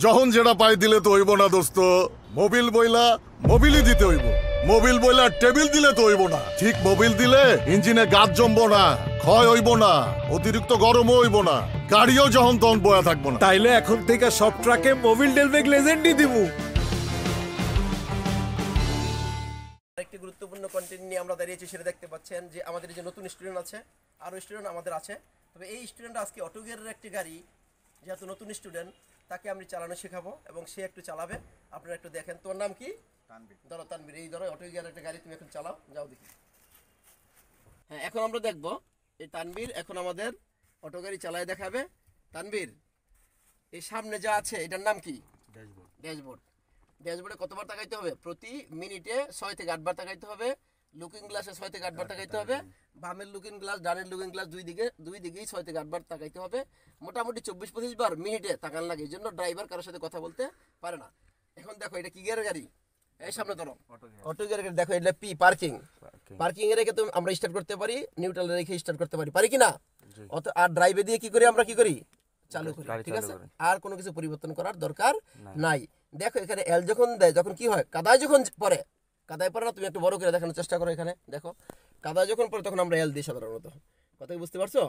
যখন যেটা পাই দিলে তো হইব না দোস্ত। মোবিল বইলা মোবিলই দিতে হইব। মোবিল বইলা টেবিল দিলে তো হইব না। ঠিক মোবিল দিলে ইঞ্জিনে গাছ জমবো না, ক্ষয় হইব না, অতিরিক্ত গরমও হইব না, গাড়িও যখন তখন বয়া থাকবো না। তাইলে এখন থেকে সব ট্রাকে মোবিল ডেলবেক লেজেন্ডই দিমু। একটি গুরুত্বপূর্ণ কন্টেন্ট নিয়ে আমরা দাঁড়িয়েছি, সেটা দেখতে পাচ্ছেন যে আমাদের যে নতুন স্টুডেন্ট আছে, আরও স্টুডেন্ট আমাদের আছে। তবে এই স্টুডেন্ট আজকে অটো গিয়ারের একটি গাড়ি, যেহেতু নতুন স্টুডেন্ট তাকে আমি চালানো শেখাবো এবং সে একটু চালাবে। আপনারা একটু দেখেন। তোমার নাম কি? তানবীর। ধরো তানবীর, এই ধরো অটো গিয়ারের একটা গাড়ি তুমি এখন চালাও, যাও দেখি। হ্যাঁ, এখন আমরা দেখবো এই তানবীর এখন আমাদের অটো গাড়ি চালায় দেখাবে। তানবীর, এই সামনে যা আছে এটার নাম কি? ড্যাশবোর্ড। ড্যাশবোর্ড। ড্যাশবোর্ডে কতবার তাকাইতে হবে? প্রতি মিনিটে 6 থেকে 8 বার তাকাইতে হবে। লুকিং গ্লাসে 6 থেকে 8 বার তাকাইতে হবে। বামের লুকিং গ্লাস, ডানের লুকিং গ্লাস দুই দিকেই 6 থেকে 8 বার তাকাইতে হবে। মোটামুটি 24-25 বার মিনিটে তাকান লাগে, এই জন্য ড্রাইভার কারোর সাথে কথা বলতে পারে না। এখন দেখো এটা কি গিয়ারের গাড়ি? এই সামনে ধরো অটো গিয়ারের গাড়ি। দেখো এটা পি, পার্কিং। পার্কিং এ রেখে তো আমরা স্টার্ট করতে পারি, নিউট্রালে রেখে স্টার্ট করতে পারি, পারি কি না? আর ড্রাইভে দিয়ে কি করি আমরা, কি করি? চালু করি, ঠিক আছে? আর কোনো কিছু পরিবর্তন করার দরকার নাই। দেখো এখানে এল যখন দেয়, যখন কি হয়, কাদায় যখন পরে, কাদায় পরে না, তুমি একটু বড় করে দেখানোর চেষ্টা করো। এখানে দেখো কাদায় যখন পরে তখন আমরা এল দিই সাধারণত। কথা বুঝতে পারছো?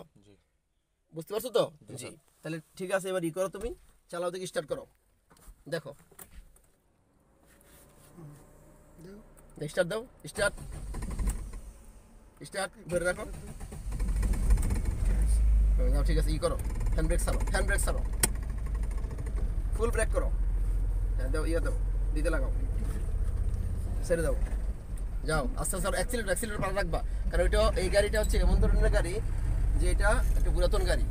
বুঝতে পারছো তো? জি। তাহলে ঠিক আছে, এবার ই করো, তুমি চালাও দেখি, স্টার্ট করো। দেখো স্টার্ট দাও, স্টার্ট স্টার্ট ধরে রাখো। দাও, ঠিক আছে, ই করো, হ্যান্ড ব্রেক ছাড়ো, হ্যান্ড ব্রেক ছাড়ো, ফুল ব্রেক করো। হ্যাঁ দাও, ইয়ে দাও, দিতে লাগাও, ছেড়ে দাও, যাও আস্তে আস্তে। অ্যাক্সিলেটর পালা রাখবা, কারণ ওইটা, এই গাড়িটা হচ্ছে এমন ধরনের গাড়ি যে এটা একটা পুরাতন গাড়ি,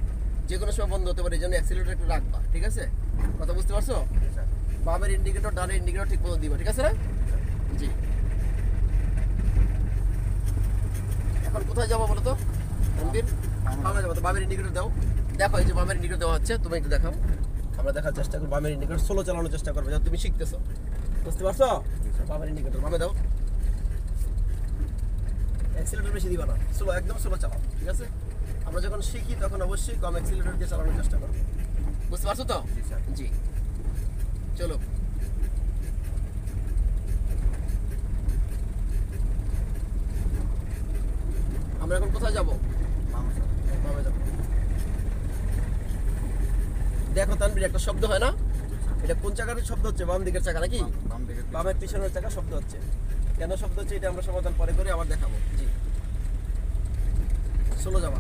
যে কোনো সময় বন্ধ হতে পারে, এই জন্য অ্যাক্সিলেটর একটু রাখবা, ঠিক আছে? কথা বুঝতে পারছো? বামের ইন্ডিকেটর, ডানের ইন্ডিকেটর ঠিক মতো দিবা, ঠিক আছে না? জি। এখন কোথায় যাবো বলো তো রণবীর? বামে যাবো তো, বামের ইন্ডিকেটর দাও। দেখো এই যে বামের ইন্ডিকেটর দেওয়া হচ্ছে, তুমি একটু দেখাও, আমরা দেখার চেষ্টা করবো। বামের ইন্ডিকেটর স্লো চালানোর চেষ্টা করবে, যখন তুমি শিখতেছো, বুঝতে পারছো? বামের ইন্ডিকেটর বামে দাও। অ্যাক্সিলেটর বেশি দিবা না, স্লো, একদম স্লো চালাও, ঠিক আছে? আমরা যখন শিখি তখন অবশ্যই কম অ্যাক্সিলেটর দিয়ে চালানোর চেষ্টা করবো, বুঝতে পারছো তো? জি, চলো। আমরা এখন কোথায় যাবো? বামে যাবো। দেখো তানবীর, একটা শব্দ হয় না? এটা কোন চাকার শব্দ হচ্ছে? বাম দিকের চাকা নাকি? বামের পিছনের চাকা শব্দ হচ্ছে। কেন শব্দ হচ্ছে এটা আমরা সমাধান পরে করে আবার দেখাবো। জি, চলো যাবা।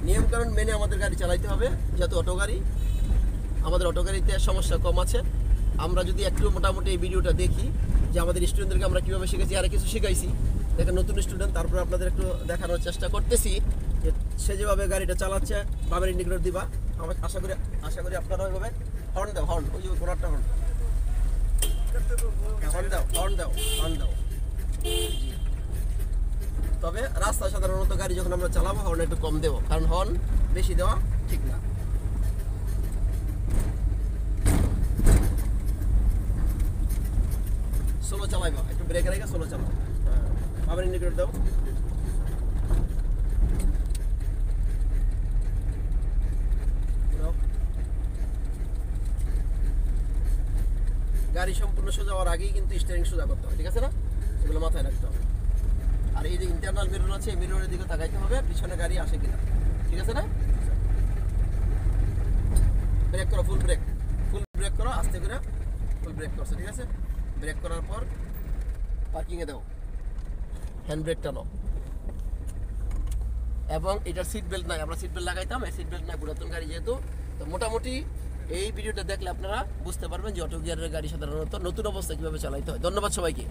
নিয়মকানুন মেনে আমাদের গাড়ি চালাইতে হবে, যেহেতু অটো গাড়ি। আমাদের অটো গাড়িতে সমস্যা কম আছে। আমরা যদি একটু মোটামুটি এই ভিডিওটা দেখি যে আমাদের স্টুডেন্টদেরকে আমরা কীভাবে শিখেছি, আর কিছু শিখাইছি, দেখেন নতুন স্টুডেন্ট, তারপরে আপনাদের একটু দেখানোর চেষ্টা করতেছি যে সে যেভাবে গাড়িটা চালাচ্ছে। বামের ইন্ডিকেটর দিবা, আমার আশা করি আপনারা ওইভাবে হর্ন দাও, হর্ন, ওই যে ঘোড়ারটা হর্ন দাও, হর্ন দাও। তবে রাস্তায় সাধারণত গাড়ি যখন আমরা চালাবো হর্ন একটু কম দেবো, কারণ হর্ন বেশি দেওয়া ঠিক না। স্লো চালাইবা, একটু ব্রেক রেখে স্লো চালাও। হ্যাঁ, বামের ইন্ডিকেটর দাও। গাড়ি সম্পূর্ণ সোজা হওয়ার আগেই কিন্তু স্টিয়ারিং সোজা করতে হবে, ঠিক আছে না? এগুলো মাথায় রাখতে হবে। আর এই যে ইন্টারনাল মিরর আছে, এই মিররের দিকে তাকাইতে হবে পিছনে গাড়ি আসে কিনা, ঠিক আছে না? ব্রেক করো, ফুল ব্রেক করো, আস্তে করে ফুল ব্রেক করছো, ঠিক আছে? ব্রেক করার পর পার্কিংয়ে দাও, হ্যান্ড ব্রেক টানো। এবং এটার সিট বেল্ট নাই, আমরা সিট বেল্ট লাগাইতাম, এই সিট বেল্ট নাই, পুরাতন গাড়ি যেহেতু। তো মোটামুটি এই ভিডিওটা দেখলে আপনারা বুঝতে পারবেন যে অটো গিয়ারের গাড়ি সাধারণত নতুন অবস্থায় কীভাবে চালাইতে হয়। ধন্যবাদ সবাইকে।